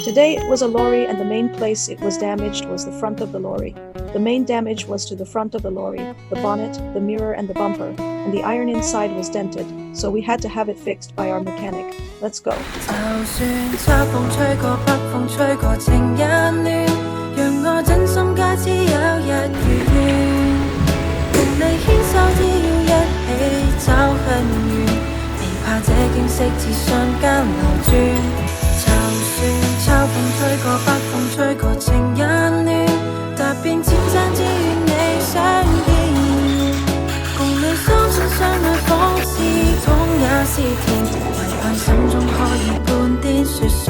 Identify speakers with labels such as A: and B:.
A: Today it was a lorry, and the main place it was damaged was the front of the lorry. The main damage was to the front of the lorry, the bonnet, the mirror, and the bumper, and the iron inside was dented, so we had to have it fixed by our mechanic. Let's go.
B: 就算秋風吹過，北風吹過，情也暖，讓我真心皆知有日如願，共你牽手，只要一起走很遠，未怕這景色似瞬間流轉。就算秋風吹過，北風吹過，情也暖，踏遍千山，只願你相見，共你相親相愛，仿似痛也是甜，唯盼心中可以半點雪霜。